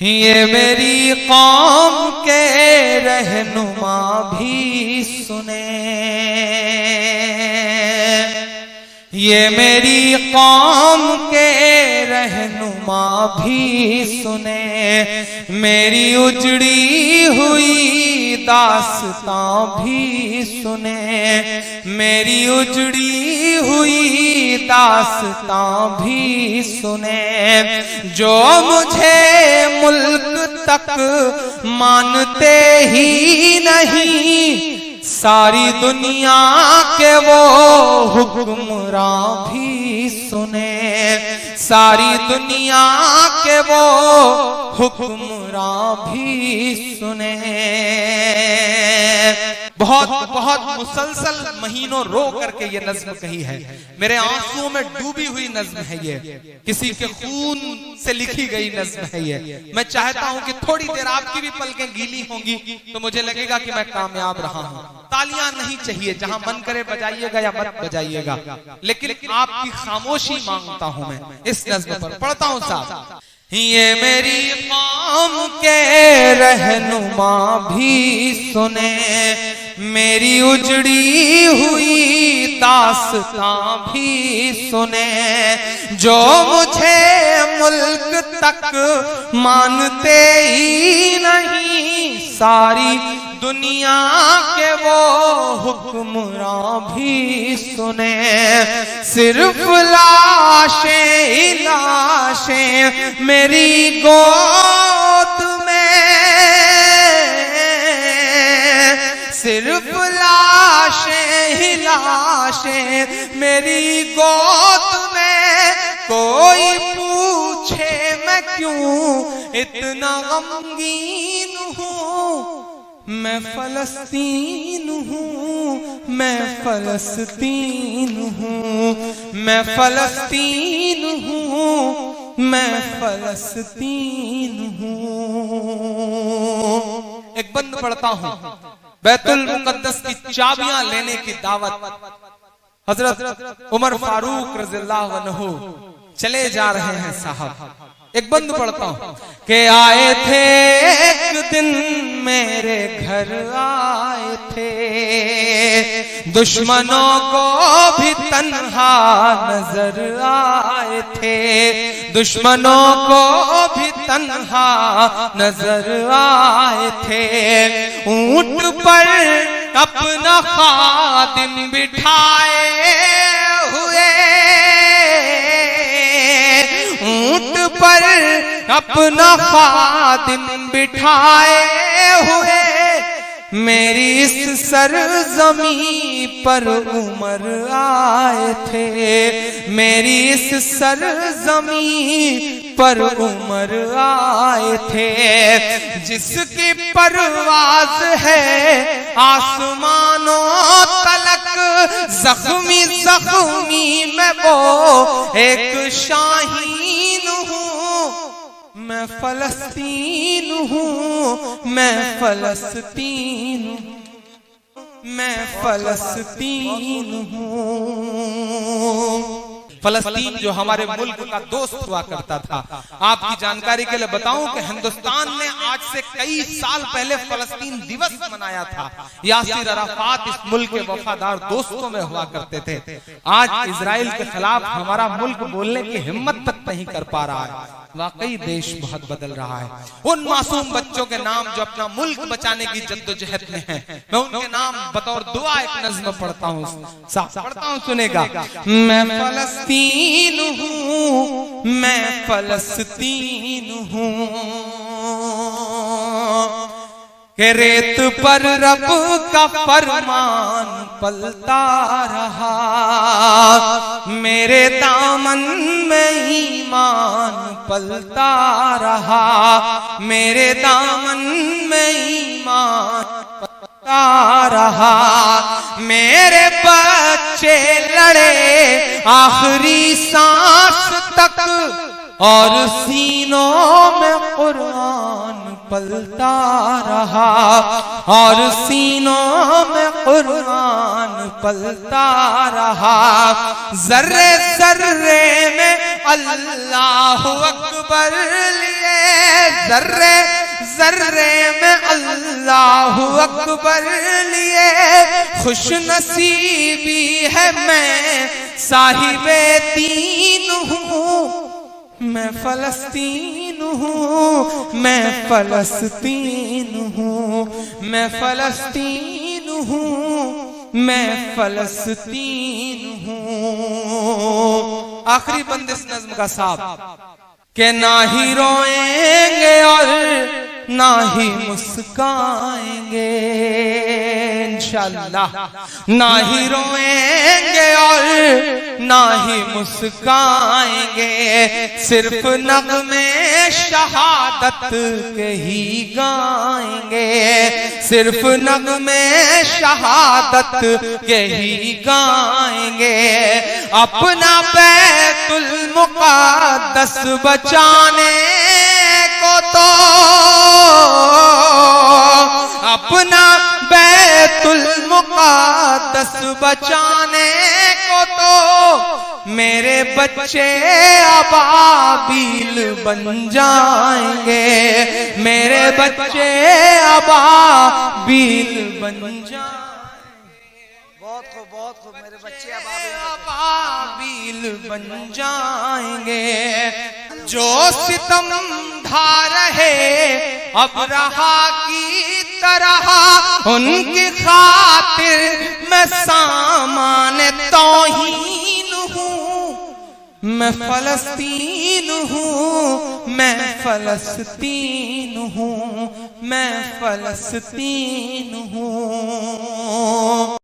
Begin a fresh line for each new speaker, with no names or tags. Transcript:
ये मेरी कौम के रहनुमा भी सुने, ये मेरी कौम के रहनुमा भी सुने, मेरी उजड़ी हुई दास्तां भी सुने, मेरी उजड़ी हुई दास्तां भी सुने। जो मुझे मुल्क तक मानते ही नहीं, सारी दुनिया के वो हुक्मरां भी सुने, सारी दुनिया के वो हुक्मरां भी सुने। बहुत बहुत मुसलसल महीनों रो करके ये नज्म कही है, मेरे आंसुओं में डूबी हुई नज्म है ये, किसी के खून से लिखी गई नज्म है ये। मैं चाहता हूं कि थोड़ी देर आपकी भी पलकें गीली होंगी तो मुझे लगेगा कि मैं कामयाब रहा हूं। तालियां नहीं चाहिए, जहां मन करे बजाइएगा या मत बजाइएगा, लेकिन आपकी खामोशी मांगता हूं मैं इस नज्म पर। पढ़ता हूं साहब। ये मेरी कौम के रहनुमा भी सुने, मेरी उजड़ी हुई दास्तां भी सुने, जो मुझे मुल्क तक मानते ही नहीं, सारी दुनिया के वो हुक्मरां भी सुने। सिर्फ लाशें ही लाशें मेरी गोद में, सिर्फ लाशें ही लाशें मेरी गोद में, कोई पूछे मैं क्यों इतना गमगीन हूँ, मैं फलस्तीन हूँ, मैं फलस्तीन हूँ, मैं फलस्तीन हूँ, मैं फलस्तीन हूँ। एक बंद पढ़ता हूँ। बैतुल मुकद्दस की चाबियां लेने की दावत हजरत उमर फारूक रज़ियल्लाहु अन्हु चले जा रहे हैं साहब। एक बंद पढ़ता हूं कि आए थे एक दिन मेरे घर आए थे, दुश्मनों को भी तन्हा नजर आए थे, दुश्मनों को भी तन्हा नजर आए थे। ऊंट पर अपना खादिम बिठाए हुए, ऊंट पर अपना खादिम बिठाए हुए, मेरी इस सरजमी पर उमर आए थे, मेरी इस सरजमी पर उमर आए थे। जिसकी परवाज है आसमानों तलक, जख्मी जख्मी मैं वो एक शाहीन हूँ, मैं फलस्तीन हूँ, मैं फलस्तीन, मैं फलस्तीन हूँ। फलस्तीन जो हमारे मुल्क का दोस्त हुआ करता था। आपकी जानकारी के लिए बताऊं कि हिंदुस्तान ने आज से कई साल पहले फलस्तीन दिवस मनाया था। यासिर अराफात इस मुल्क के वफादार दोस्तों में हुआ करते थे। आज इजराइल के खिलाफ हमारा मुल्क बोलने की हिम्मत तक नहीं कर पा रहा है। वाकई देश बहुत बदल रहा है। उन मासूम बच्चों के नाम जो अपना मुल्क बचाने की जद्दोजहद में हैं, मैं उनके नाम बतौर दुआ एक नज़्म पढ़ता हूँ, पढ़ता हूँ, सुनेगा। मैं फलस्तीन हूँ, मैं फलस्तीन हूँ, के रेत पर रब का फरमान पलता रहा, मेरे दामन में ईमान पलता रहा, मेरे दामन में ईमान पलता रहा। मेरे बच्चे लड़े आखिरी सांस तक, और सीनों में कुरान पलता रहा, और सीनों में कुरान पलता रहा। जर्रे जर्रे में अल्लाह अकबर लिए, जर्रे जर्रे में अल्लाह अकबर लिए। खुश नसीबी है मैं साहिबे दीन हूँ, मैं फलस्तीन हूँ, मैं फलस्तीन हूँ, मैं फलस्तीन हूँ, मैं फलस्तीन हूँ। आखिरी बंदिश नज्म का साहब के ना ही रोएंगे और ना ही मुस्काएंगे इंशाअल्लाह, ना ही रोएंगे और ना ही मुस्काएंगे, सिर्फ नग़्मे शहादत के ही गाएंगे, सिर्फ नग़्मे शहादत के ही गाएंगे। अपना बैतुल मुक़द्दस बचाने को तो, अपना बैतुल मुक़द्दस बचाने को तो मेरे बच्चे अबाबील बन जाएंगे, मेरे बच्चे अबाबील बन जाएंगे।
बहुत खूब मेरे बच्चे
अबाबील बन जाएंगे। जो सितम ढा रहे अब रहा की तरह, उनकी खातिर मैं सामान तौहीन हूँ, मैं फलस्तीन हूँ, मैं फलस्तीन हूँ, मैं फलस्तीन हूँ।